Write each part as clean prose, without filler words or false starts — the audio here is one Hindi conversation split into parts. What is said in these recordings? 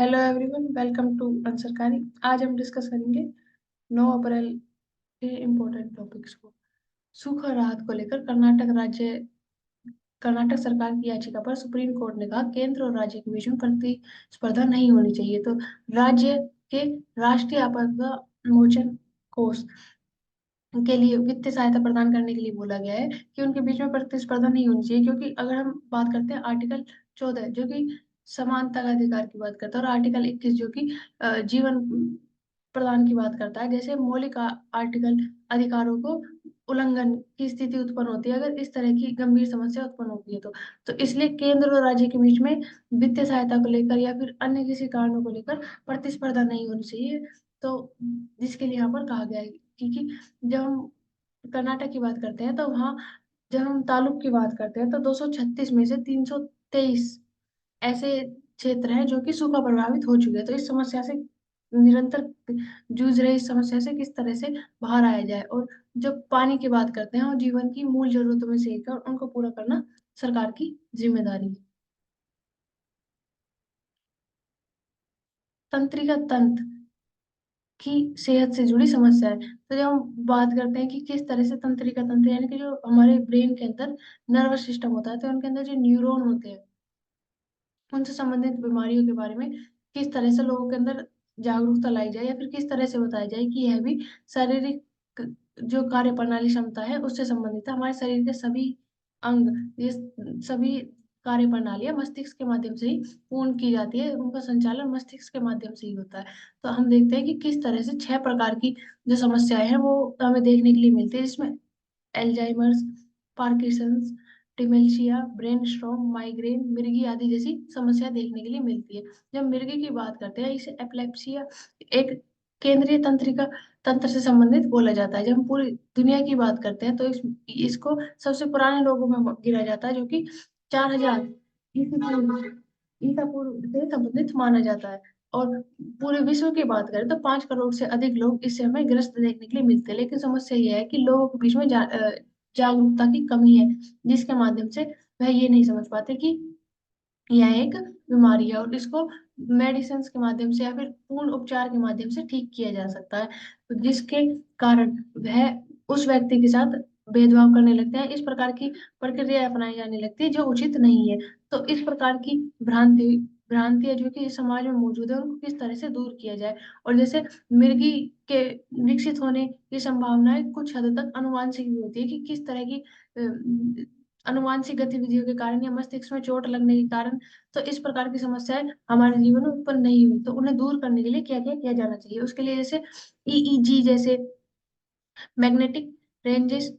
हेलो एवरीवन, वेलकम टू अनसरकारी। आज हम डिस्कस करेंगे 9 अप्रैल के इम्पोर्टेंट टॉपिक्स को। सूखा राहत को लेकर कर्नाटक सरकार की याचिका पर सुप्रीम कोर्ट ने कहा केंद्र और राज्य के बीच में प्रतिस्पर्धा नहीं होनी चाहिए। तो राज्य के राष्ट्रीय आपदा मोचन कोष के लिए वित्तीय सहायता प्रदान करने के लिए बोला गया है कि उनके बीच में प्रतिस्पर्धा नहीं होनी चाहिए, क्योंकि अगर हम बात करते हैं आर्टिकल 14 जो कि समानता का अधिकार की बात करता है, और आर्टिकल 21 जो कि जीवन प्रदान की बात करता है, जैसे मौलिक आर्टिकल अधिकारों को उल्लंघन की स्थिति उत्पन्न होती है अगर इस तरह की गंभीर समस्या उत्पन्न होती है। तो इसलिए केंद्र और राज्य के बीच में वित्तीय सहायता को लेकर या फिर अन्य किसी कारणों को लेकर प्रतिस्पर्धा नहीं होनी चाहिए। तो जिसके लिए यहाँ पर कहा गया है, क्योंकि जब हम कर्नाटक की बात करते हैं तो वहाँ जब हम तालुक की बात करते हैं तो 236 में से 323 ऐसे क्षेत्र हैं जो कि सूखा प्रभावित हो चुके हैं। तो इस समस्या से निरंतर जूझ रहे इस समस्या से किस तरह से बाहर आया जाए, और जब पानी की बात करते हैं और जीवन की मूल जरूरतों में से एक है और उनको पूरा करना सरकार की जिम्मेदारी है। तंत्रिका तंत्र की सेहत से जुड़ी समस्या है। तो जब हम बात करते हैं कि किस तरह से तंत्रिका तंत्र यानी कि जो हमारे ब्रेन के अंदर नर्वस सिस्टम होता है, तो उनके अंदर जो न्यूरॉन होते हैं उनसे संबंधित बीमारियों के बारे में किस तरह से लोगों के अंदर जागरूकता लाई जाए, या फिर किस तरह से बताया जाए कि यह भी शारीरिक जो कार्य प्रणाली क्षमता है उससे संबंधित है। हमारे शरीर के सभी अंग, ये सभी कार्य प्रणालियां मस्तिष्क के माध्यम से ही पूर्ण की जाती है, उनका संचालन मस्तिष्क के माध्यम से ही होता है। तो हम देखते हैं कि किस तरह से 6 प्रकार की जो समस्याएं हैं वो हमें देखने के लिए मिलती है, जिसमें Alzheimer's, Parkinson's, dementia, brain स्ट्रोम, migraine, मिर्गी आदि जैसी समस्या देखने के लिए मिलती है। जब मिर्गी की बात करते हैं, इसे एपिलेप्सिया एक केंद्रीय तंत्रिका तंत्र से संबंधित बोला जाता है। जब हम पूरी दुनिया की बात करते हैं तो इसको सबसे पुराने लोगों में गिना जाता है, जो कि 4000 ईसा पूर्व ईसा पूर्व से संबंधित माना जाता है। और पूरे विश्व की बात करें तो 5 करोड़ से अधिक लोग इससे हमें ग्रस्त देखने के लिए मिलते हैं। लेकिन समस्या यह है कि लोगों के बीच में जागरूकता की कमी है, जिसके माध्यम से वह ये नहीं समझ पाते कि यह एक बीमारी है और इसको मेडिसिन के माध्यम से या फिर पूर्ण उपचार के माध्यम से ठीक किया जा सकता है। तो जिसके कारण वह उस व्यक्ति के साथ भेदभाव करने लगते हैं, इस प्रकार की प्रक्रिया अपनाई जाने लगती है जो उचित नहीं है। तो इस प्रकार की भ्रांतियां जो कि समाज में मौजूद है उनको किस तरह से दूर किया जाए। और जैसे मिर्गी के विकसित होने की संभावनाएं कुछ हद तक अनुवांशिक भी होती है, कि किस तरह की अनुवांशिक गतिविधियों के कारण या मस्तिष्क में चोट लगने के कारण तो इस प्रकार की समस्याएं हमारे जीवन में उत्पन्न नहीं हुई। तो उन्हें दूर करने के लिए क्या क्या किया जाना चाहिए, उसके लिए जैसे ईईजी जैसे मैग्नेटिक रेंजेस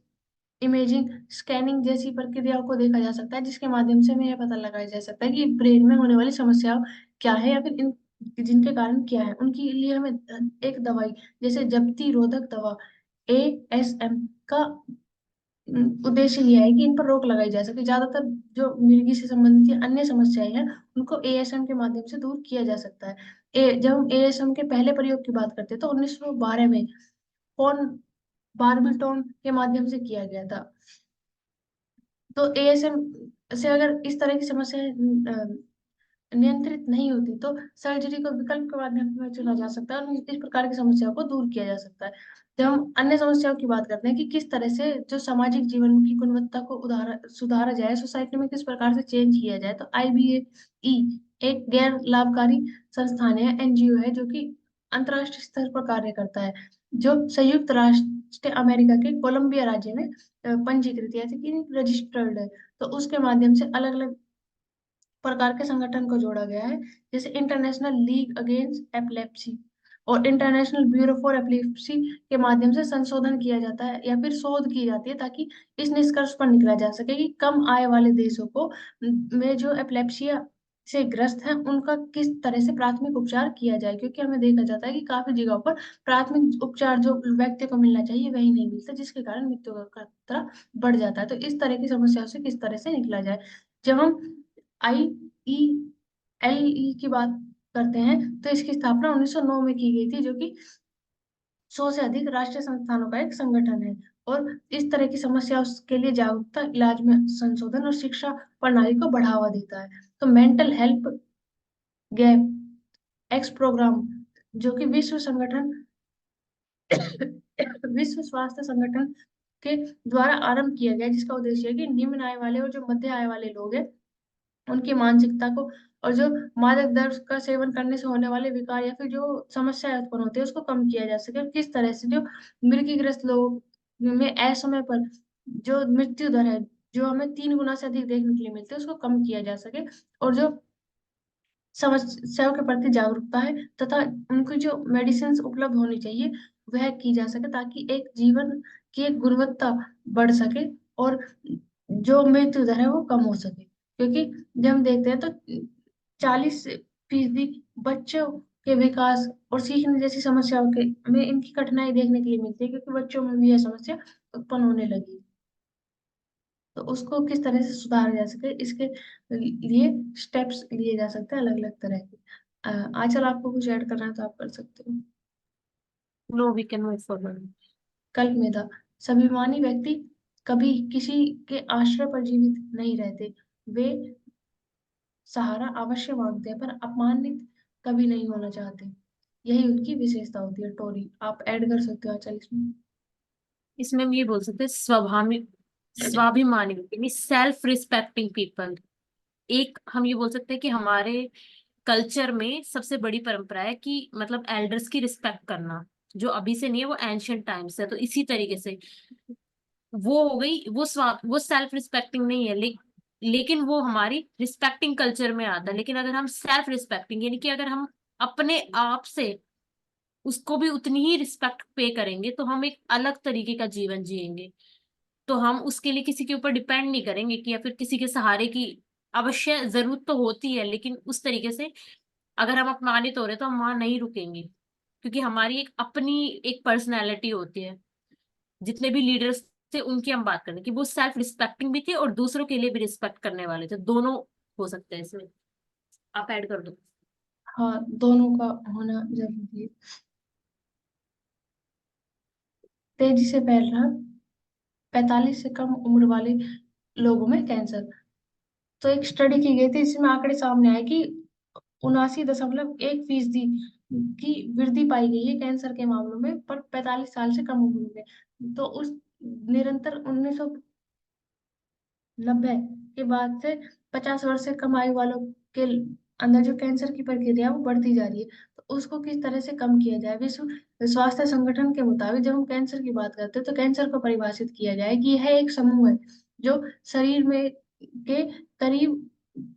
इमेजिंग, स्कैनिंग जैसी प्रक्रियाओं को देखा जा सकता है, जिसके माध्यम से हमें यह पता लगाया जा सकता है कि ब्रेन में होने वाली समस्या क्या है या फिर इन जिनके कारण क्या है। उनके लिए हमें एक दवाई जैसे जब्ती रोधक दवा एएसएम का उद्देश्य यह है कि इन पर रोक लगाई जा सके। ज्यादातर जो मिर्गी से संबंधित या अन्य समस्याएं हैं उनको एएसएम के माध्यम से दूर किया जा सकता है। जब हम एएसएम के पहले प्रयोग की बात करते हैं तो 1912 में कौन बारबिटोन के माध्यम से किया गया था। तो एएसएम से अगर इस तरह की समस्या नियंत्रित नहीं होती तो सर्जरी को विकल्प के माध्यम में चुना जा सकता है और इस प्रकार की समस्याओं को दूर किया जा सकता है। जब हम अन्य समस्याओं की बात करते हैं कि किस तरह से जो सामाजिक जीवन की गुणवत्ता को सुधारा जाए, सोसाइटी में किस प्रकार से चेंज किया जाए, तो आईबीएई एक गैर लाभकारी संस्थान है, एनजीओ है, जो कि अंतरराष्ट्रीय स्तर पर कार्य करता है, जो संयुक्त राष्ट्र अमेरिका के कोलंबिया राज्य में पंजीकृत या रजिस्टर्ड है। तो उसके माध्यम से अलग अलग प्रकार के संगठन को जोड़ा गया है, जैसे इंटरनेशनल लीग अगेंस्ट एपिलेप्सी और इंटरनेशनल ब्यूरो फॉर एपिलेप्सी के माध्यम से संशोधन किया जाता है या फिर शोध की जाती है, ताकि इस निष्कर्ष पर निकला जा सके कि कम आय वाले देशों को में जो एपिलेप्सिया से ग्रस्त हैं उनका किस तरह से प्राथमिक उपचार किया जाए, क्योंकि हमें देखा जाता है कि काफी जगहों पर प्राथमिक उपचार जो व्यक्ति को मिलना चाहिए वही नहीं मिलता, जिसके कारण मृत्यु का खतरा बढ़ जाता है। तो इस तरह की समस्याओं से किस तरह से निकला जाए। जब हम IELE की बात करते हैं तो इसकी स्थापना 1909 में की गई थी, जो कि 100 से अधिक राष्ट्रीय संस्थानों का एक संगठन है और इस तरह की समस्या के लिए जागरूकता, इलाज में संशोधन और शिक्षा प्रणाली को बढ़ावा देता है। तो mental health gap X program, जो कि विश्व स्वास्थ्य संगठन के द्वारा आरंभ किया गया है, जिसका उद्देश्य है कि निम्न आय वाले और जो मध्य आय वाले लोग हैं उनकी मानसिकता को, और जो मादक द्रव्य का सेवन करने से होने वाले विकार या फिर जो समस्याएं उत्पन्न होती है उसको कम किया जा सके, और किस तरह से जो मृगीग्रस्त लोग में असमय पर जो मृत्यु दर है, जो हमें 3 गुना से अधिक देखने के लिए मिलती है, उसको कम किया जा सके, और जो समस्याओं के प्रति जागरूकता है तथा उनकी जो मेडिसिन उपलब्ध होनी चाहिए वह की जा सके, ताकि एक जीवन की एक गुणवत्ता बढ़ सके और जो मृत्यु दर है वो कम हो सके। क्योंकि जब हम देखते हैं तो 40% बच्चों के विकास और सीखने जैसी समस्याओं के में इनकी कठिनाई देखने के लिए मिलती है, क्योंकि बच्चों में भी यह समस्या उत्पन्न होने लगी। तो उसको किस तरह से सुधारा जा सके, इसके लिए स्टेप्स लिए जा सकते हैं अलग अलग तरह के। आंचल, आपको कुछ ऐड करना है तो आप कर सकते हो। No, we can move forward. कल्प में था, स्वाभिमानी व्यक्ति कभी किसी के आश्रय पर जीवित नहीं रहते, वे सहारा अवश्य मांगते हैं पर अपमानित कभी नहीं होना चाहते, यही उनकी विशेषता होती है। टोरी, आप ऐड कर सकते हो आंचल इसमें। इसमें हम ये बोल सकते हैं स्वाभिमानी यानी सेल्फ रिस्पेक्टिंग पीपल। एक हम ये बोल सकते हैं कि हमारे कल्चर में सबसे बड़ी परंपरा है कि मतलब एल्डर्स की रिस्पेक्ट करना, जो अभी से नहीं है, वो एंशियंट टाइम से है। तो इसी तरीके से वो हो गई, वो सेल्फ रिस्पेक्टिंग नहीं है, लेकिन वो हमारी रिस्पेक्टिंग कल्चर में आता है। लेकिन अगर हम सेल्फ रिस्पेक्टिंग यानी कि अगर हम अपने आप से उसको भी उतनी ही रिस्पेक्ट पे करेंगे, तो हम एक अलग तरीके का जीवन जिएंगे। तो हम उसके लिए किसी के ऊपर डिपेंड नहीं करेंगे कि या फिर किसी के सहारे की अवश्य जरूरत तो होती है, लेकिन उस तरीके से अगर हम अपमानित हो रहे तो हम वहां नहीं रुकेंगे, क्योंकि हमारी एक अपनी एक पर्सनैलिटी होती है। जितने भी लीडर्स थे उनकी हम बात करें कि वो सेल्फ रिस्पेक्टिंग भी थे और दूसरों के लिए भी रिस्पेक्ट करने वाले थे, दोनों हो सकते हैं इसमें। आप ऐड कर दो। हाँ, दोनों का होना जरूरी है। तेजी से फैल रहा 45 से कम उम्र वाले लोगों में कैंसर। तो एक स्टडी की गई थी जिसमें आंकड़े सामने आए कि 79.1% की वृद्धि पाई गई है कैंसर के मामलों में, पर 45 साल से कम उम्र में। तो उस निरंतर 1990 के बाद से 50 वर्ष से कम आयु वालों के अंदर जो कैंसर की प्रक्रिया है वो बढ़ती जा रही है। तो उसको किस तरह से कम किया जाए? विश्व स्वास्थ्य संगठन के मुताबिक जब हम कैंसर की बात करते हैं तो कैंसर को परिभाषित किया जाए कि यह एक समूह है जो शरीर में के करीब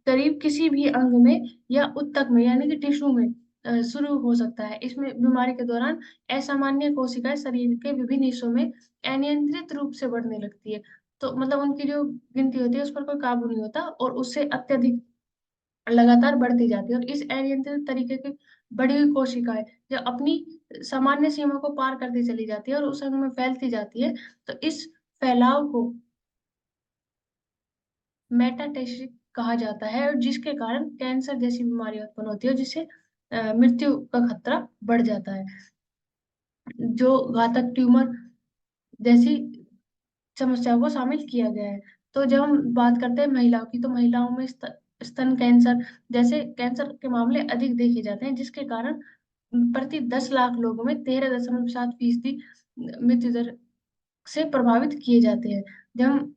करीब किसी भी अंग में या ऊतक में यानी कि टिश्यू में शुरू हो सकता है। इसमें बीमारी के दौरान असामान्य कोशिकाएं शरीर के विभिन्न हिस्सों में अनियंत्रित रूप से बढ़ने लगती है। तो मतलब उनकी जो गिनती होती है उस पर कोई काबू नहीं होता और उससे अत्यधिक लगातार बढ़ती जाती है, और इस अनियंत्रित तरीके की बढ़ी हुई कोशिकाएं जो अपनी सामान्य सीमा को पार करती चली जाती है और उस अंग में फैलती जाती है। तो इस फैलाव को मेटास्टेसिस कहा जाता है, और जिसके कारण कैंसर जैसी बीमारी उत्पन्न होती है, जिससे मृत्यु का खतरा बढ़ जाता है। जो घातक ट्यूमर जैसी समस्याओं को शामिल किया गया है। तो जब हम बात करते हैं महिलाओं की, तो महिलाओं में स्तन कैंसर जैसे कैंसर के मामले अधिक देखे जाते हैं, जिसके कारण प्रति 10 लाख लोगों में 13.7% मृत्यु दर से प्रभावित किए जाते हैं। जब हम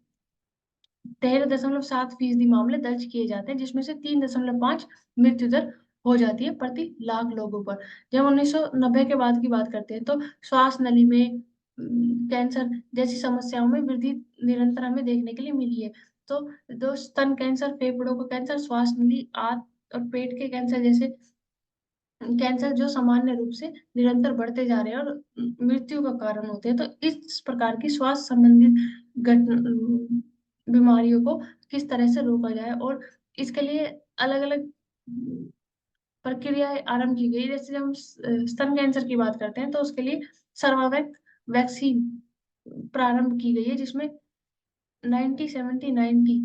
13.7% मामले दर्ज किए जाते हैं, जिसमें से 3.5 मृत्यु दर हो जाती है प्रति लाख लोगों पर। जब 1990 के बाद की बात करते हैं तो श्वास नली में कैंसर जैसी समस्याओं में वृद्धि निरंतर हमें देखने के लिए मिली है। तो दो स्तन कैंसर, फेफड़ों का कैंसर, श्वास नली, आंत और पेट के कैंसर जैसे कैंसर जो सामान्य रूप से निरंतर बढ़ते जा रहे हैं और मृत्यु का कारण होते हैं। तो इस प्रकार की श्वास संबंधित बीमारियों को किस तरह से रोका जाए, और इसके लिए अलग अलग प्रक्रियाएं आरंभ की गई। जैसे जब हम स्तन कैंसर की बात करते हैं तो उसके लिए सर्वावेक वैक्सीन प्रारंभ की गई है, जिसमें 90-70-90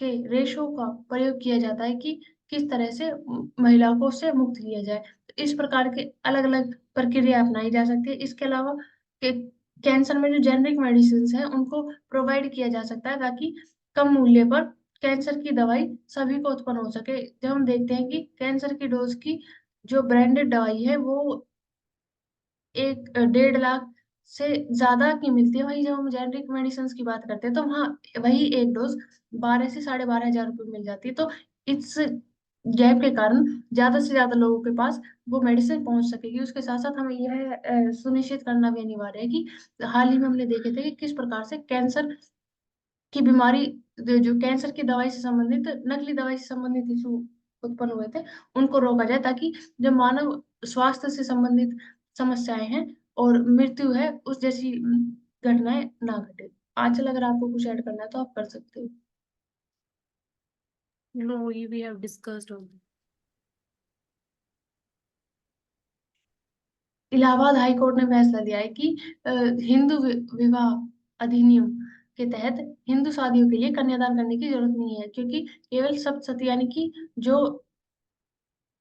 के रेशो का प्रयोग किया जाता है कि किस तरह से महिलाओं को उससे मुक्त किया जाए। तो इस प्रकार के अलग अलग प्रक्रिया अपनाई जा सकती है। इसके अलावा के कैंसर में जो जेनरिक मेडिसिन है उनको प्रोवाइड किया जा सकता है, ताकि कम मूल्य पर कैंसर की दवाई सभी को उत्पन्न हो सके। जब हम देखते हैं कि कैंसर की डोज की जो ब्रांडेड दवाई है वो 1.5 लाख से ज्यादा की मिलती है। वही जब हम जेनरिक मेडिसिन की बात करते हैं तो वहाँ वही एक डोज 12 से 12,500 रुपये में मिल जाती है। तो इस गैप के कारण ज्यादा से ज्यादा लोगों के पास वो मेडिसिन पहुंच सकेगी। उसके साथ साथ हमें यह सुनिश्चित करना भी अनिवार्य है कि हाल ही में हमने देखे थे कि किस प्रकार से कैंसर की बीमारी, जो कैंसर की दवाई से संबंधित, नकली दवाई से संबंधित इशू उत्पन्न हुए थे, उनको रोका जाए, ताकि जो मानव स्वास्थ्य से संबंधित समस्याएं हैं और मृत्यु है उस जैसी घटनाएं ना घटे। आंचल, अगर आपको कुछ ऐड करना है तो आप कर सकते हो। नो, ये we have discussed on. Allahabad high court ने फैसला दिया है कि हिंदू विवाह अधिनियम के तहत हिंदू शादियों के लिए कन्यादान करने की जरूरत नहीं है, क्योंकि केवल सप्तसती यानी कि जो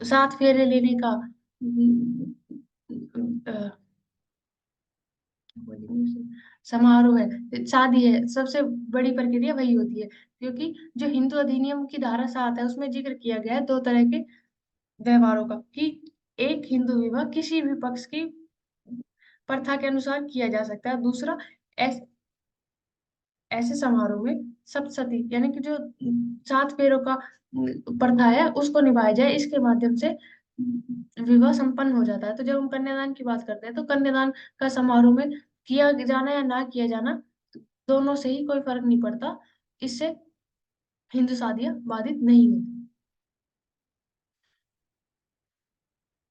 7 फेरे लेने का बोलेंगे उसे, समारोह है, शादी है, सबसे बड़ी प्रक्रिया वही होती है। क्योंकि जो हिंदू अधिनियम की धारा 7 है उसमें जिक्र किया गया है 2 तरह के व्यवहारों का, कि एक हिंदू विवाह किसी भी पक्ष की प्रथा के अनुसार किया जा सकता है, दूसरा ऐस, ऐसे समारोह में सप्तसती यानी कि जो 7 फेरों का प्रथा है उसको निभाया जाए, इसके माध्यम से विवाह संपन्न हो जाता है। तो जब हम कन्यादान की बात करते हैं तो कन्यादान का समारोह में किया जाना या ना किया जाना, दोनों से ही कोई फर्क नहीं पड़ता, इससे हिंदू शादियां बाधित नहीं होती।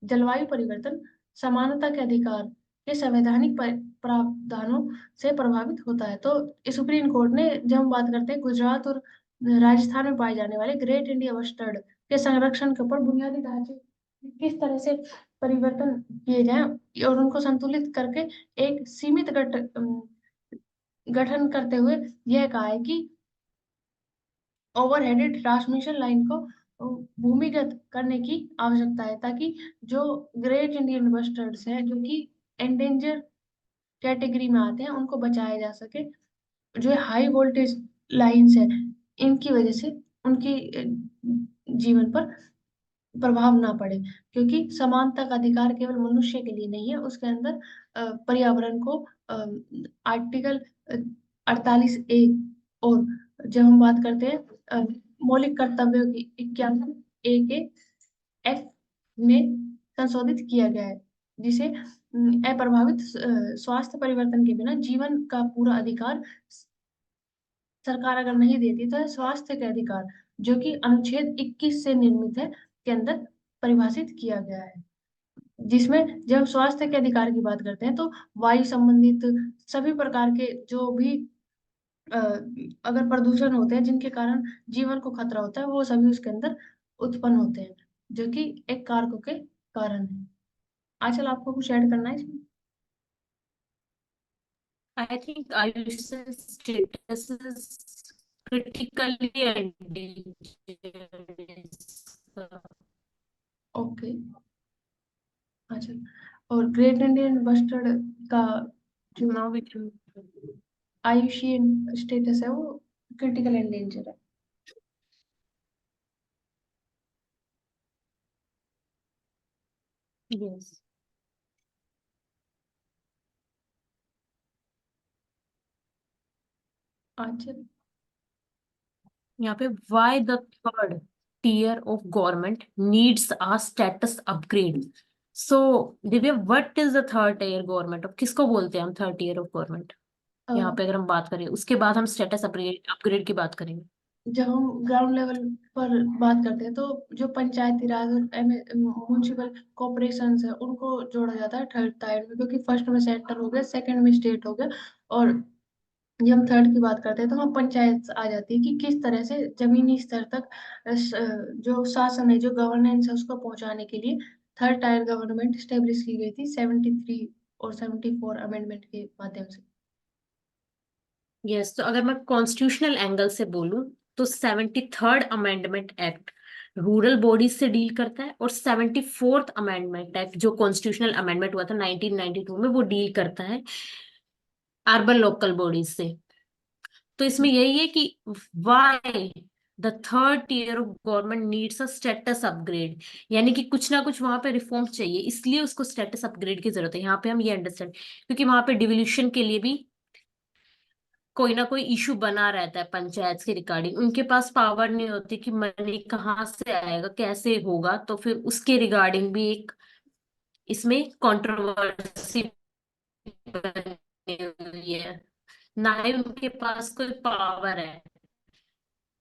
जलवायु परिवर्तन समानता के अधिकार के संवैधानिक प्रावधानों से प्रभावित होता है। तो इस सुप्रीम कोर्ट ने, जब हम बात करते हैं गुजरात और राजस्थान में पाए जाने वाले ग्रेट इंडिया बस्टर्ड के संरक्षण के ऊपर बुनियादी ढांचे किस तरह से परिवर्तन किए जाएं और उनको संतुलित करके एक सीमित गठन करते हुए यह कहा है कि ओवरहेडेड ट्रांसमिशन लाइन को भूमिगत करने की आवश्यकता है, ताकि जो ग्रेट इंडियन बस्टर्ड्स हैं जो कि एंडेंजर कैटेगरी में आते हैं उनको बचाया जा सके। जो हाई वोल्टेज लाइंस है इनकी वजह से उनकी जीवन पर प्रभाव ना पड़े, क्योंकि समानता का अधिकार केवल मनुष्य के लिए नहीं है, उसके अंदर पर्यावरण को आर्टिकल 48A, और जब हम बात करते हैं मौलिक कर्तव्यों की 51A के एफ में संशोधित किया गया है, जिसे अप्रभावित स्वास्थ्य परिवर्तन के बिना जीवन का पूरा अधिकार सरकार अगर नहीं देती तो है स्वास्थ्य के अधिकार, जो कि अनुच्छेद 21 से निर्मित है, के अंदर परिभाषित किया गया है। जिसमें जब स्वास्थ्य के अधिकार की बात करते हैं तो वायु संबंधित सभी प्रकार के जो भी अ, अगर प्रदूषण होते हैं जिनके कारण जीवन को खतरा होता है वो सभी उसके अंदर उत्पन्न होते हैं, जो कि एक कारकों के कारण है। आजकल आपको कुछ ऐड करना है इसमें? I think Ayush's status is critically endangered. Okay. अच्छा, और ग्रेट इंडियन बस्टर्ड का जो Now we can. आयुषीन स्टेटस है वो क्रिटिकल एंडेंजर है। Yes. अच्छा। यहाँ पे why the third tier of government needs a status upgrade. So Divya, what is the third tier government? अब किसको बोलते हैं हम थर्ड tier of government? अ, यहाँ पे अगर हम बात करें उसके बाद हम स्टेटस अपग्रेड अपग्रेड की बात करेंगे। जब हम ग्राउंड लेवल पर बात करते हैं तो जो पंचायती राज और म्यूनिसिपल कॉर्पोरेशन है उनको जोड़ा जाता है थर्ड टायर में, क्योंकि फर्स्ट में सेंटर हो गया, सेकंड में स्टेट हो गया, और जब हम थर्ड की बात करते हैं तो वहाँ पंचायत आ जाती है कि किस तरह से जमीनी स्तर तक जो शासन है, जो गवर्नेंस है उसको पहुंचाने के लिए थर्ड टायर गवर्नमेंट स्टेब्लिश की गई थी 73 और 74 अमेंडमेंट के माध्यम से। यस, तो अगर मैं कॉन्स्टिट्यूशनल एंगल से बोलूं तो 73rd amendment act rural bodies से डील करता है, और 74th अमेंडमेंट एक्ट जो कॉन्स्टिट्यूशनल अमेंडमेंट हुआ था 1992 में वो डील करता है अर्बन लोकल बॉडीज से। तो इसमें यही है कि why the third tier of government needs a status upgrade, यानी कि कुछ ना कुछ वहां पे रिफॉर्म चाहिए, इसलिए उसको स्टेटस अपग्रेड की जरूरत है। यहाँ पे हम ये अंडरस्टैंड, क्योंकि वहां पे डिवोल्यूशन के लिए भी कोई ना कोई इशू बना रहता है पंचायत के रिगार्डिंग, उनके पास पावर नहीं होती कि मनी कहाँ से आएगा, कैसे होगा, तो फिर उसके रिगार्डिंग भी एक इसमें कंट्रोवर्सी बनी हुई है। ना ही उनके पास कोई पावर है,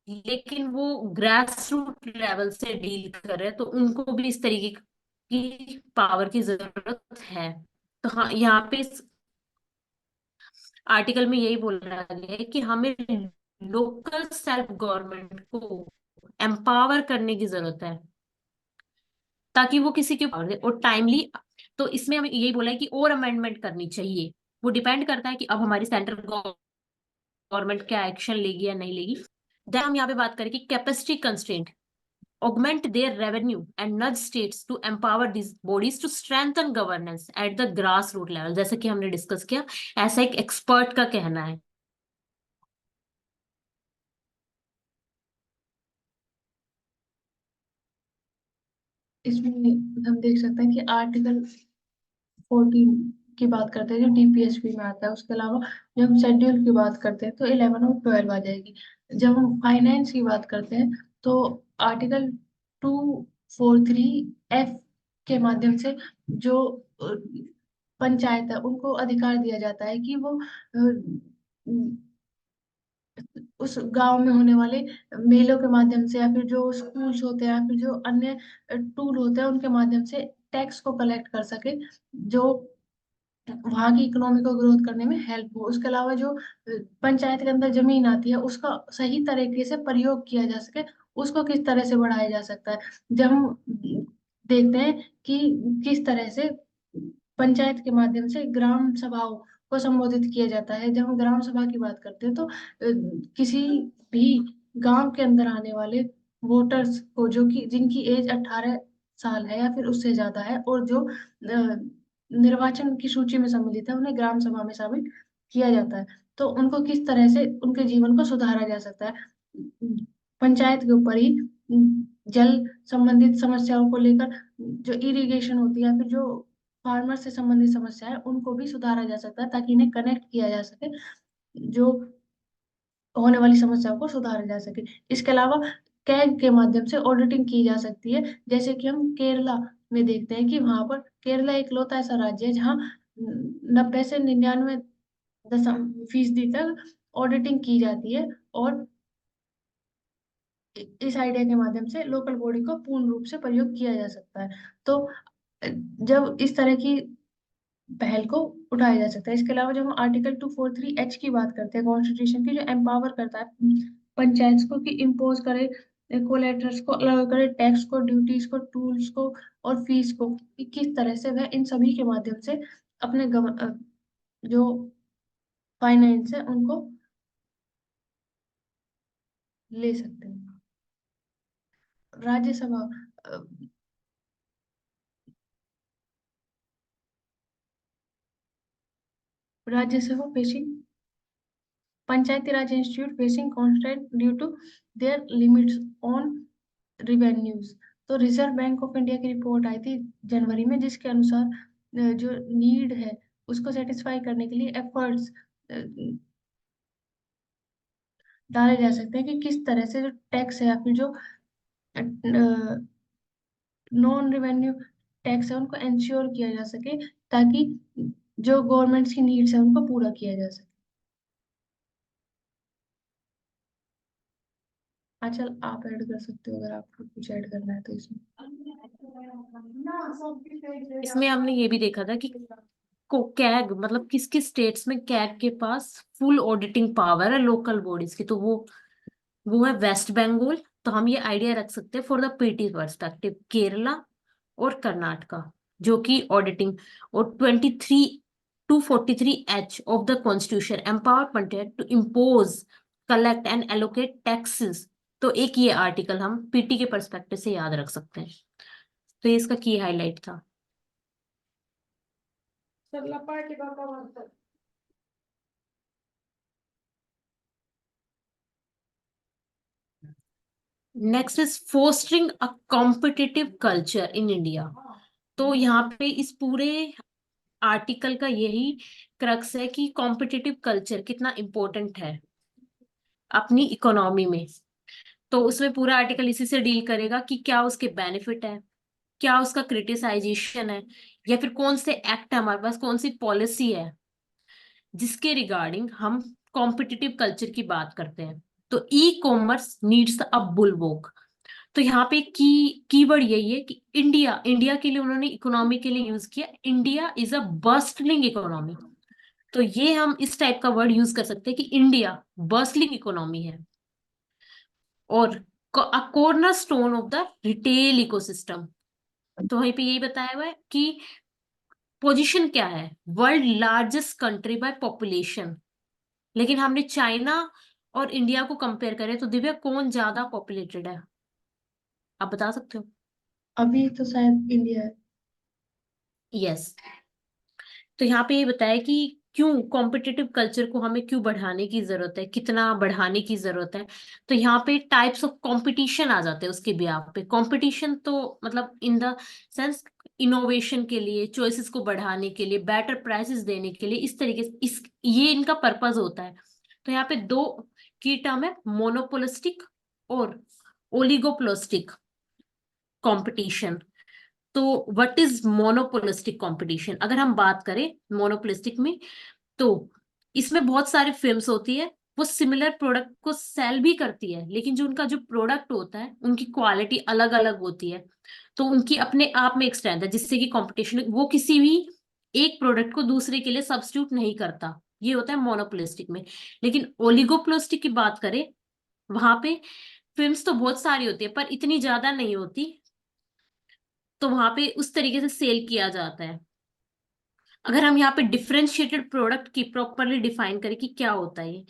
लेकिन वो ग्रास रूट लेवल से डील कर रहे हैं, तो उनको भी इस तरीके की पावर की जरूरत है। तो हाँ, यहाँ पे इस आर्टिकल में यही बोला गया है कि हमें लोकल सेल्फ गवर्नमेंट को एम्पावर करने की जरूरत है, ताकि वो किसी के ऊपर दे और टाइमली। तो इसमें हमें यही बोला है कि और अमेंडमेंट करनी चाहिए। वो डिपेंड करता है कि अब हमारी सेंट्रल गवर्नमेंट क्या एक्शन लेगी या नहीं लेगी। देन हम यहाँ पे बात करें कि capacity constraint augment their revenue and nudge states to empower these bodies to strengthen governance at the grassroots level, जैसे कि हमने डिस्कस किया, ऐसा एक एक्सपर्ट का कहना है। इसमें हम देख सकते हैं कि आर्टिकल 14 की बात करते हैं जो डीपीएसपी में आता है, उसके अलावा जब हम शेड्यूल की बात करते हैं तो 11 और 12 आ जाएगी। जब हम फाइनेंस की बात करते हैं तो आर्टिकल 243 एफ के माध्यम से जो पंचायत है उनको अधिकार दिया जाता है कि वो उस गांव में होने वाले मेलों के माध्यम से या फिर जो स्कूल्स होते हैं या फिर जो अन्य टूल होते हैं उनके माध्यम से टैक्स को कलेक्ट कर सके, जो वहाँ की इकोनॉमी को ग्रोथ करने में हेल्प हो। उसके अलावा जो पंचायत के अंदर जमीन आती है उसका सही तरीके से प्रयोग किया जा सके, उसको किस तरह से बढ़ाया जा सकता है। जब हम देखते हैं कि किस तरह से पंचायत के माध्यम से ग्राम सभाओं को संबोधित किया जाता है। जब हम ग्राम सभा की बात करते हैं तो किसी भी गांव के अंदर आने वाले वोटर्स को, जो कि जिनकी एज 18 साल है या फिर उससे ज्यादा है और जो निर्वाचन की सूची में सम्मिलित है, उन्हें ग्राम सभा में शामिल किया जाता है। तो उनको किस तरह से उनके जीवन को सुधारा जा सकता है, पंचायत के ऊपर ही जल संबंधित समस्याओं को लेकर जो इरिगेशन होती है या फिर जो फार्मर से संबंधित समस्या है उनको भी सुधारा जा सकता है, ताकि इन्हें कनेक्ट किया जा सके, जो होने वाली समस्याओं को सुधारा जा सके। इसके अलावा कैग के माध्यम से ऑडिटिंग की जा सकती है, जैसे कि हम केरला में देखते हैं कि वहां पर केरला इकलौता ऐसा राज्य है जहाँ 90 से 99 दशम फीसदी तक ऑडिटिंग की जाती है, और इस आइडिया के माध्यम से लोकल बॉडी को पूर्ण रूप से प्रयोग किया जा सकता है। तो जब इस तरह की पहल को उठाया जा सकता है। इसके अलावा जब हम आर्टिकल 243 एच की बात करते हैं कॉन्स्टिट्यूशन की, जो एम्पावर करता है पंचायत को कि इम्पोज करे कोलेटर्स को, अलग करे टैक्स को, ड्यूटीज को, टूल्स को और फीस को, कि किस तरह से वह इन सभी के माध्यम से अपने जो फाइनेंस है उनको ले सकते हैं। Rajya Sabha uh, Rajya Sabha facing Panchayati Raj institute facing constant due to their limits on revenues. तो रिजर्व बैंक ऑफ इंडिया की रिपोर्ट आई थी जनवरी में, जिसके अनुसार जो नीड है उसको सेटिस्फाई करने के लिए एफर्ट्स डाले जा सकते हैं कि किस तरह से जो टैक्स है या फिर जो नॉन रेवेन्यू टैक्स है उनको इंश्योर किया जा सके, ताकि जो गवर्नमेंट्स की नीड्स है उनको पूरा किया जा सके। आंचल, आप ऐड कर सकते हो अगर आपको कुछ ऐड करना है तो इसमें। इसमें हमने ये भी देखा था कि को कैग मतलब किस किस स्टेट्स में कैग के पास फुल ऑडिटिंग पावर है लोकल बॉडीज की, तो वो है वेस्ट बंगाल। तो हम ये आइडिया रख सकते हैं for the PT perspective, Kerala और कर्नाटका, जो कि ऑडिटिंग। और 243 H of the constitution empower panchayat to impose, collect and allocate taxes. तो एक ये आर्टिकल हम पीटी के पर्सपेक्टिव से याद रख सकते हैं। तो ये इसका की हाईलाइट था। Next is fostering a competitive culture in India. तो यहाँ पे इस पूरे आर्टिकल का यही क्रक्स है कि कॉम्पिटिटिव कल्चर कितना इम्पोर्टेंट है अपनी इकोनॉमी में। तो उसमें पूरा आर्टिकल इसी से डील करेगा कि क्या उसके बेनिफिट है, क्या उसका क्रिटिसाइजेशन है, या फिर कौन से एक्ट है हमारे पास, कौन सी पॉलिसी है जिसके रिगार्डिंग हम कॉम्पिटिटिव कल्चर की बात करते हैं। तो ई कॉमर्स नीड्स अ बुलवॉक। तो यहाँ पे कीवर्ड यही है कि इंडिया, इंडिया के लिए उन्होंने इकोनॉमी के लिए यूज किया, India is a bustling economy. तो ये हम इस टाइप का वर्ड यूज कर सकते हैं कि इंडिया बस्टलिंग इकोनॉमी है, और a corner stone of the retail ecosystem. तो वहीं पे यही बताया हुआ है कि पोजीशन क्या है, world largest country by population. लेकिन हमने चाइना और इंडिया को कंपेयर करें तो दिव्या कौन ज्यादा पॉपुलेटेड है, आप बता सकते हो? अभी तो शायद इंडिया है। यस। तो यहाँ पे ये बताया कि क्यों कॉम्पिटिटिव कल्चर को हमें क्यों बढ़ाने की जरूरत है, कितना बढ़ाने की जरूरत है। तो यहाँ पे टाइप्स ऑफ कंपटीशन आ जाते हैं उसके बिहाफ पे। कंपटीशन तो मतलब इन द सेंस इनोवेशन के लिए, चॉइसेस को बढ़ाने के लिए, बेटर प्राइसेस देने के लिए, इस तरीके से इस ये इनका पर्पस होता है। तो यहाँ पे दो की टर्म है, मोनोपोलिस्टिक और ओलिगोपोलिस्टिक कंपटीशन। तो व्हाट इज मोनोपोलिस्टिक कंपटीशन? अगर हम बात करें मोनोपोलिस्टिक में, तो इसमें बहुत सारी फिल्म्स होती है, वो सिमिलर प्रोडक्ट को सेल भी करती है, लेकिन जो उनका जो प्रोडक्ट होता है उनकी क्वालिटी अलग अलग होती है। तो उनकी अपने आप में एक स्ट्रेंथ है, जिससे कि कंपटीशन, वो किसी भी एक प्रोडक्ट को दूसरे के लिए सब्स्टिट्यूट नहीं करता। ये होता है मोनोपोलिस्टिक में। लेकिन ओलिगोपोलिस्टिक की बात करें, वहां पे फिल्म्स तो बहुत सारी होती है पर इतनी ज्यादा नहीं होती, तो वहां पे उस तरीके से सेल किया जाता है। अगर हम यहाँ पे डिफरेंशिएटेड प्रोडक्ट की प्रॉपरली डिफाइन करें कि क्या होता है ये,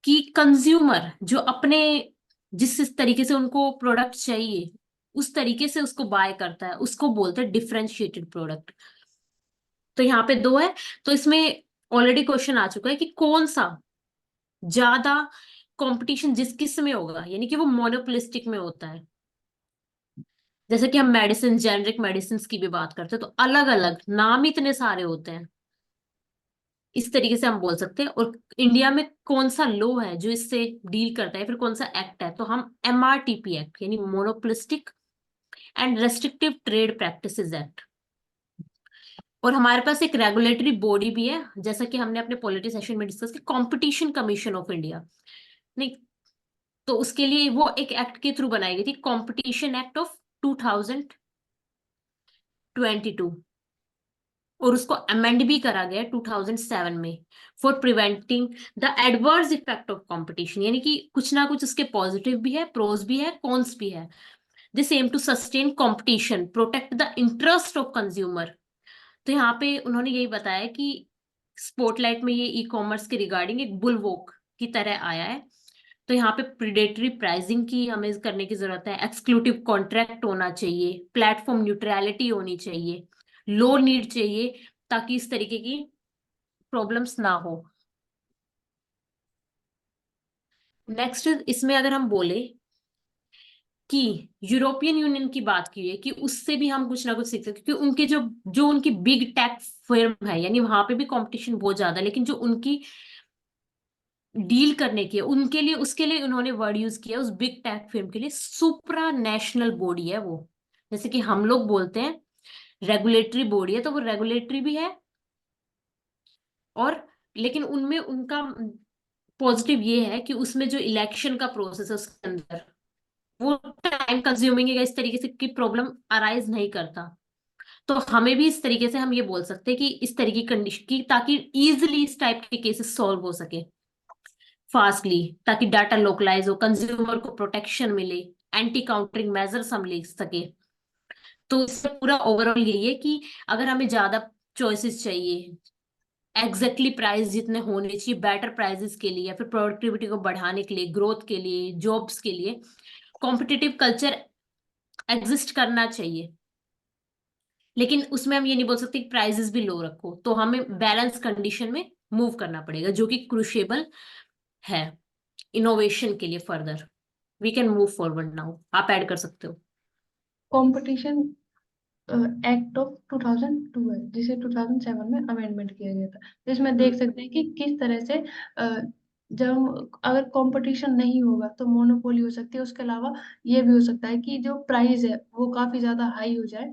कि कंज्यूमर जो अपने जिस तरीके से उनको प्रोडक्ट चाहिए उस तरीके से उसको बाय करता है, उसको बोलते हैं डिफरेंशिएटेड प्रोडक्ट। तो यहाँ पे दो है। तो इसमें ऑलरेडी क्वेश्चन आ चुका है कि कौन सा ज्यादा कंपटीशन जिस किस में होगा, यानी कि वो मोनोपोलिस्टिक में होता है। जैसे कि हम मेडिसिन, जेनरिक मेडिसिन की भी बात करते हैं, तो अलग अलग नाम इतने सारे होते हैं, इस तरीके से हम बोल सकते हैं। और इंडिया में कौन सा लॉ है जो इससे डील करता है, फिर कौन सा एक्ट है, तो हम एमआरटीपी एक्ट, यानी monopolistic and restrictive trade practices act. और हमारे पास एक रेगुलेटरी बॉडी भी है, जैसा कि हमने अपने पॉलिटी सेशन में डिस्कस किया, कंपटीशन कमीशन ऑफ इंडिया। नहीं, तो उसके लिए वो एक एक्ट के थ्रू बनाई गई थी, कंपटीशन एक्ट ऑफ 2022, और उसको अमेंड भी करा गया 2007 में, for preventing the adverse effect of competition. यानी कि कुछ ना कुछ उसके पॉजिटिव भी है, प्रोज भी है, कॉन्स भी है। This aim to sustain competition, protect the interest of consumer. तो यहाँ पे उन्होंने यही बताया कि स्पॉटलाइट में ये ई कॉमर्स के रिगार्डिंग एक बुलवॉक की तरह आया है। तो यहाँ पे प्रिडेटरी प्राइसिंग की हमें करने की जरूरत है, एक्सक्लूसिव कॉन्ट्रैक्ट होना चाहिए, प्लेटफॉर्म न्यूट्रलिटी होनी चाहिए, लो नीड चाहिए, ताकि इस तरीके की प्रॉब्लम्स ना हो। नेक्स्ट इसमें अगर हम बोले कि यूरोपियन यूनियन की बात की है, कि उससे भी हम कुछ ना कुछ सीख सकते हैं, क्योंकि उनके जो जो उनकी बिग टेक फर्म है, यानी वहां पे भी कंपटीशन बहुत ज्यादा है, लेकिन जो उनकी डील करने की है उनके लिए, उसके लिए उन्होंने वर्ड यूज किया उस बिग टेक फर्म के लिए, सुप्रा नेशनल बॉडी है वो। जैसे कि हम लोग बोलते हैं रेगुलेटरी बॉडी है, तो वो रेगुलेटरी भी है, और लेकिन उनमें उनका पॉजिटिव ये है कि उसमें जो इलेक्शन का प्रोसेस है उसके अंदर वो टाइम कंज्यूमिंग है, इस तरीके से की प्रॉब्लम अराइज नहीं करता। तो हमें भी इस तरीके से हम ये बोल सकते हैं कि इस तरीके की कंडीशन की, ताकि इजिली इस टाइप के केसेस सॉल्व हो सके फास्टली, ताकि डाटा लोकलाइज हो, कंज्यूमर को प्रोटेक्शन मिले, एंटी काउंटरिंग मेजर्स हम ले सके। तो इससे पूरा ओवरऑल यही है कि अगर हमें ज्यादा चॉइसेस चाहिए, एग्जैक्टली प्राइस जितने होने चाहिए बेटर प्राइसेस के लिए, या फिर प्रोडक्टिविटी को बढ़ाने के लिए, ग्रोथ के लिए, जॉब्स के लिए, कॉम्पिटिटिव कल्चर एग्जिस्ट करना चाहिए। लेकिन उसमें हम ये नहीं बोल सकते कि प्राइसेस भी लो रखो, तो हमें बैलेंस कंडीशन में मूव करना पड़ेगा, जो कि क्रूशियबल है इनोवेशन के लिए further. We can move forward now, आप ऐड कर सकते हो। कंपटीशन एक्ट ऑफ 2002 है, जिसे 2007 में अमेंडमेंट किया गया था। तो इसमें देख सकते हैं कि किस तरह से जब अगर कंपटीशन नहीं होगा तो मोनोपोली हो सकती है। उसके अलावा ये भी हो सकता है कि जो प्राइस है वो काफी ज्यादा हाई हो जाए,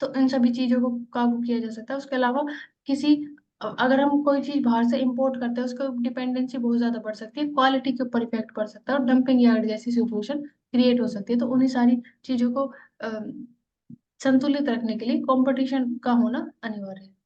तो इन सभी चीजों को काबू किया जा सकता है। उसके अलावा किसी अगर हम कोई चीज बाहर से इंपोर्ट करते हैं, उसको डिपेंडेंसी बहुत ज्यादा बढ़ सकती है, क्वालिटी के ऊपर इफेक्ट पड़ सकता है और डंपिंग यार्ड जैसी सिचुएशन क्रिएट हो सकती है। तो उन्हीं सारी चीजों को संतुलित रखने के लिए कंपटीशन का होना अनिवार्य है।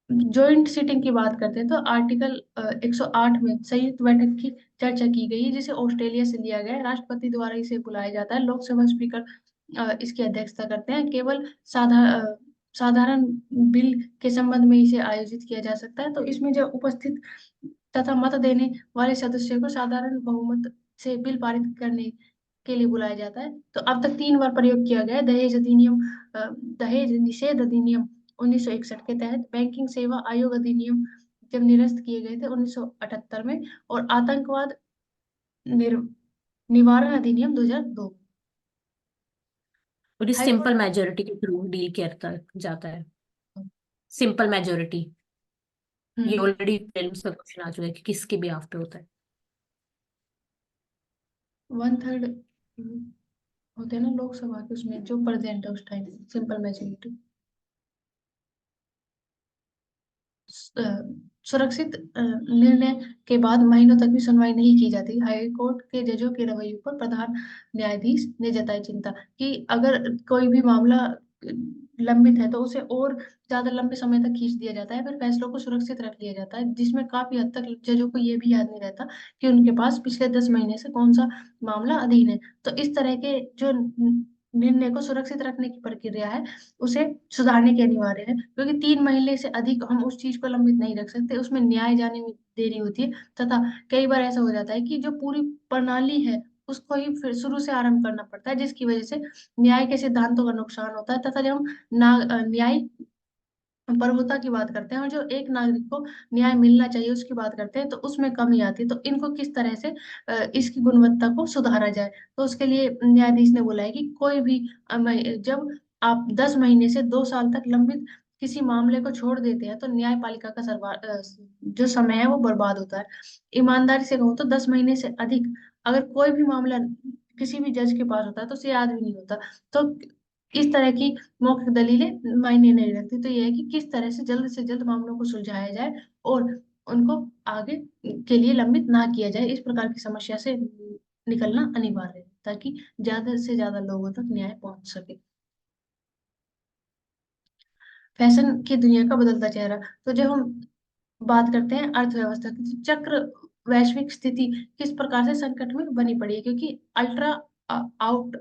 जॉइंट सीटिंग की बात करते हैं तो आर्टिकल 108 में संयुक्त बैठक की चर्चा की गई है, जिसे ऑस्ट्रेलिया से लिया गया है। राष्ट्रपति द्वारा इसे बुलाया जाता है, लोकसभा स्पीकर इसकी अध्यक्षता करते हैं। केवल साधारण बिल के संबंध में इसे आयोजित किया जा सकता है। तो इसमें जो उपस्थित तथा मत देने वाले सदस्यों को साधारण बहुमत से बिल पारित करने के लिए बुलाया जाता है। तो अब तक 3 बार प्रयोग किया गया है। दहेज अधिनियम, दहेज निषेध अधिनियम 1961 के तहत, बैंकिंग सेवा आयोग अधिनियम जब निरस्त किए गए थे 1978 में, और आतंकवाद निर, निवारण अधिनियम 2002। और ये हाईकोर्ट। सिंपल मेजोरिटी के थ्रू डील करता जाता है, सिंपल मेजोरिटी। ये हम्म ऑलरेडी प्रीलिम्स का क्वेश्चन आ चुका है कि किसके बिहाफ पे होता है। 1/3 होते हैं ना लोकसभा के, उसमें जो प्रेजेंट है उस टाइम, सिंपल मेजोरिटी। अ, सुरक्षित निर्णय के बाद महीनों तक भी सुनवाई नहीं की जाती। हाई कोर्ट के जजों के रवैये पर प्रधान न्यायाधीश ने जताई चिंता कि अगर कोई भी मामला लंबित है तो उसे और ज्यादा लंबे समय तक खींच दिया जाता है, फिर फैसलों को सुरक्षित रख लिया जाता है, जिसमें काफी हद तक जजों को ये भी याद नहीं रहता कि उनके पास पिछले 10 महीने से कौन सा मामला अधीन है। तो इस तरह के जो निर्णय को सुरक्षित रखने की प्रक्रिया है, उसे सुधारने की अनिवार्य है, क्योंकि 3 महीने से अधिक हम उस चीज को लंबित नहीं रख सकते। उसमें न्याय जाने में देरी होती है, तथा कई बार ऐसा हो जाता है कि जो पूरी प्रणाली है उसको ही फिर शुरू से आरंभ करना पड़ता है, जिसकी वजह से न्याय के सिद्धांतों का नुकसान होता है। तथा जब हम न्याय प्रभुता की बात करते हैं और जो एक नागरिक को न्याय मिलना चाहिए उसकी बात करते हैं, तो उसमें कमी आती है। तो इनको किस तरह से इसकी गुणवत्ता को सुधारा जाए, तो उसके लिए न्यायाधीश ने बोला है कि कोई भी जब आप 10 महीने से 2 साल तक लंबित किसी मामले को छोड़ देते हैं तो न्यायपालिका का जो समय है वो बर्बाद होता है। ईमानदारी से कहूँ तो 10 महीने से अधिक अगर कोई भी मामला किसी भी जज के पास होता है तो उसे याद भी नहीं होता। तो इस तरह की मौखिक दलीलें मायने नहीं रखती। तो यह है कि किस तरह से जल्द मामलों को सुलझाया जाए और उनको आगे के लिए लंबित ना किया जाए। इस प्रकार की समस्या से निकलना अनिवार्य है ताकि ज्यादा से ज्यादा लोगों तक न्याय पहुंच सके। फैशन की दुनिया का बदलता चेहरा। तो जब हम बात करते हैं अर्थव्यवस्था की, तो चक्र वैश्विक स्थिति किस प्रकार से संकट में बनी पड़ी है, क्योंकि आउट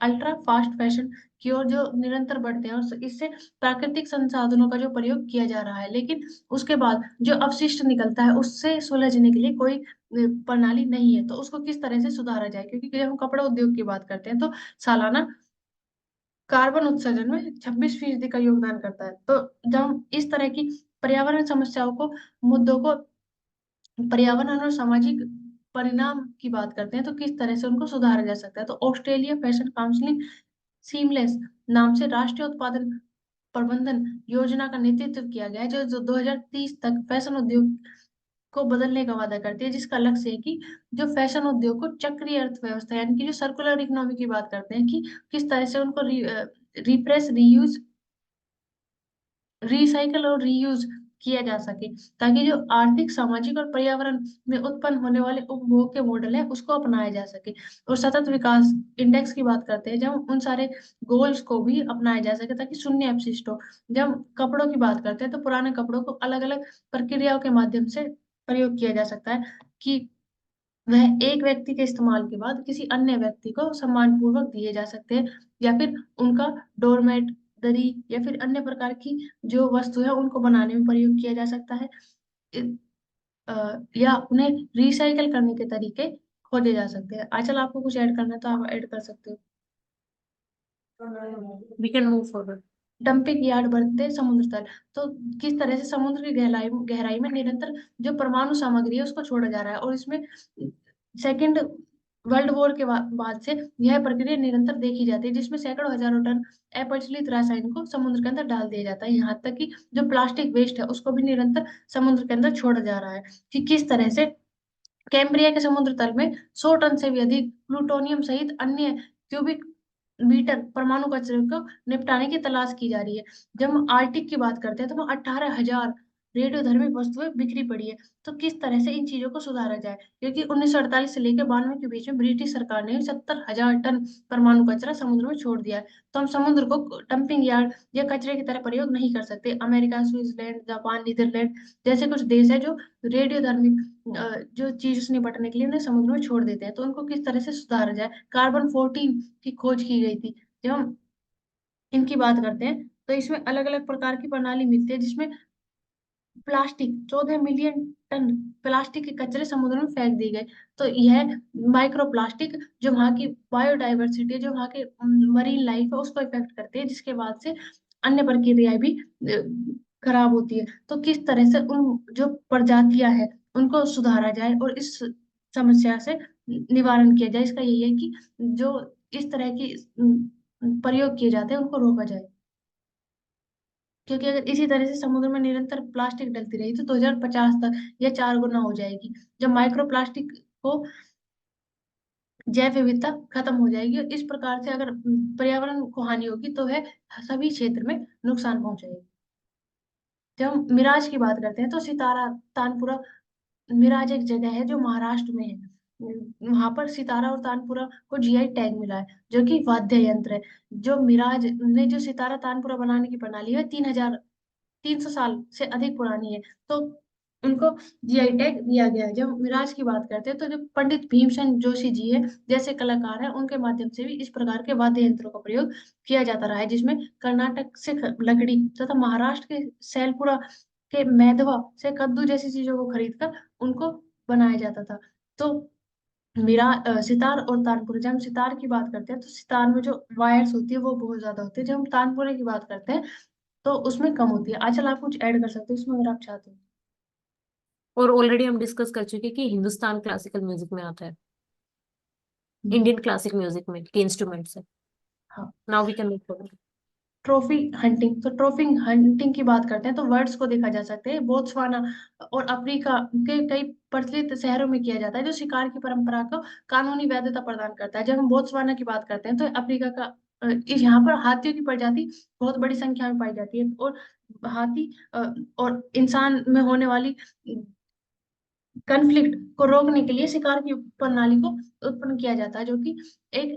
अल्ट्रा फास्ट फैशन की ओर जो निरंतर बढ़ते हैं और इससे प्राकृतिक संसाधनों का जो प्रयोग किया जा रहा है, लेकिन उसके बाद जो अपशिष्ट निकलता है उससे सुलझने के लिए कोई प्रणाली नहीं है। तो उसको किस तरह से सुधारा जाए, क्योंकि जब हम कपड़ा उद्योग की बात करते हैं तो सालाना कार्बन उत्सर्जन में 26% का योगदान करता है। तो जब हम इस तरह की पर्यावरण समस्याओं को, मुद्दों को, पर्यावरण और सामाजिक परिणाम की बात करते हैं तो किस तरह से उनको सुधारा जा सकता है, तो ऑस्ट्रेलिया फैशन काउंसिल सीमलेस नाम से राष्ट्रीय उत्पादन प्रबंधन योजना का नेतृत्व किया गया है, जो 2030 तक फैशन उद्योग को बदलने का वादा करती है, जिसका लक्ष्य है कि जो फैशन उद्योग को चक्रीय अर्थव्यवस्था यानी कि जो सर्कुलर इकोनॉमी की बात करते हैं कि किस तरह से उनको रिप्रेस रीयूज रिसाइकल और रीयूज किया जा सके, ताकि जो आर्थिक, सामाजिक और पर्यावरण में उत्पन्न होने वाले उपभोग के मॉडल है उसको अपनाया जा सके। और सतत विकास इंडेक्स की बात करते हैं जब उन सारे गोल्स को भी अपनाया जा सके ताकि शून्य अपशिष्ट हो। जब हम कपड़ों की बात करते हैं तो पुराने कपड़ों को अलग अलग प्रक्रियाओं के माध्यम से प्रयोग किया जा सकता है कि वह एक व्यक्ति के इस्तेमाल के बाद किसी अन्य व्यक्ति को सम्मानपूर्वक दिए जा सकते हैं, या फिर उनका डोरमेट, दरी या फिर अन्य प्रकार की जो वस्तु है उनको बनाने में प्रयोग किया जा सकता है। या उन्हें रिसाइकल करने के तरीके खोजे जा सकते हैं। आचल आपको कुछ ऐड करना है तो आप ऐड कर सकते हो। We can move forward. Dumping yard बढ़ते समुद्र तल। तो किस तरह से समुद्र की गहराई गहराई में निरंतर जो परमाणु सामग्री है उसको छोड़ा जा रहा है, और इसमें सेकंड वर्ल्ड वॉर के बाद से यह प्रक्रिया निरंतर देखी जाती है, जिसमें सैकड़ों हजारों टन अप्रचलित रसायन को समुद्र के अंदर डाल दिया जाता है। यहाँ तक कि जो प्लास्टिक वेस्ट है उसको भी निरंतर समुद्र के अंदर छोड़ा जा रहा है। कि किस तरह से कैम्ब्रिया के समुद्र तल में 100 टन से भी अधिक प्लूटोनियम सहित अन्य क्यूबिक मीटर परमाणु कचरे को निपटाने की तलाश की जा रही है। जब हम आर्टिक की बात करते हैं तो वहाँ 18,000 रेडियोधर्मी वस्तुएं बिखरी पड़ी है। तो किस तरह से इन चीजों को सुधारा जाए, क्योंकि 1948 से लेकर 92 के बीच में ब्रिटिश सरकार ने 70,000 टन परमाणु कचरा समुद्र में छोड़ दिया है। तो हम समुद्र को डंपिंग यार्ड या कचरे की तरह प्रयोग नहीं कर सकते। अमेरिका, स्विट्जरलैंड, जापान, नीदरलैंड जैसे कुछ देश है जो रेडियोधर्मी जो चीज से निपटने के लिए उन्हें समुद्र में छोड़ देते हैं। तो उनको किस तरह से सुधारा जाए। कार्बन 14 की खोज की गई थी। जब हम इनकी बात करते हैं तो इसमें अलग अलग प्रकार की प्रणाली मिलती है, जिसमें प्लास्टिक 14 मिलियन टन प्लास्टिक के कचरे समुद्र में फेंक दिए गए। तो यह माइक्रो प्लास्टिक जो वहाँ की बायोडाइवर्सिटी, जो वहाँ के मरीन लाइफ है उसको इफेक्ट करती है, जिसके बाद से अन्य प्रक्रियाएं भी खराब होती है। तो किस तरह से उन जो प्रजातियां हैं उनको सुधारा जाए और इस समस्या से निवारण किया जाए। इसका यही है कि जो इस तरह की प्रयोग किए जाते हैं उनको रोका जाए। क्योंकि अगर इसी तरह से समुद्र में निरंतर प्लास्टिक डलती रही तो 2050 तक यह 4 गुना हो जाएगी। जब माइक्रो प्लास्टिक को जैव विविधता खत्म हो जाएगी, और इस प्रकार से अगर पर्यावरण को हानि होगी तो वह सभी क्षेत्र में नुकसान पहुंचाएगी। जब हम मिराज की बात करते हैं तो सितारा तानपुरा मिराज एक जगह है जो महाराष्ट्र में है। वहां पर सितारा और तानपुरा को जीआई टैग मिला है, जो कि वाद्य यंत्र है। जो मिराज ने जो सितारा तानपुरा बनाने की प्रणाली है 300 साल से अधिक पुरानी है। तो उनको जीआई टैग दिया गया है। जब मिराज की बात करते हैं तो जो पंडित भीमसेन जोशी जी है जैसे कलाकार हैं, उनके माध्यम से भी इस प्रकार के वाद्य यंत्रों का प्रयोग किया जाता रहा है, जिसमें कर्नाटक से लकड़ी तथा महाराष्ट्र के सैलपुरा के मैदवा से कद्दू जैसी चीजों को खरीद कर उनको बनाया जाता था। तो सितार और तानपुरा, जब हम सितार की बात करते हैं तो सितार में जो वायर्स होती है वो बहुत ज्यादा होती है। जब हम तानपुरे की बात करते हैं तो उसमें कम होती है। आजकल आप कुछ ऐड कर सकते हो इसमें अगर आप चाहते हो। और ऑलरेडी हम डिस्कस कर चुके हैं कि हिंदुस्तान क्लासिकल म्यूजिक में आता है, हम्म, इंडियन क्लासिक म्यूजिक में के इंस्ट्रूमेंट्स है। हाँ। Now we can move forward. Trophy hunting, तो ट्रॉफी हंटिंग की बात करते हैं तो वर्ड्स को देखा जा सकते हैं। बोत्सवाना और अफ्रीका के कई प्रचलित शहरों में किया जाता है, जो शिकार की परंपरा को कानूनी वैधता प्रदान करता है। जब हम बोत्सवाना की बात करते हैं तो अफ्रीका का यहाँ पर हाथियों की प्रजाति बहुत बड़ी संख्या में पाई जाती है। और हाथी और इंसान में होने वाली कन्फ्लिक्ट को रोकने के लिए शिकार की प्रणाली को उत्पन्न किया जाता है, जो कि एक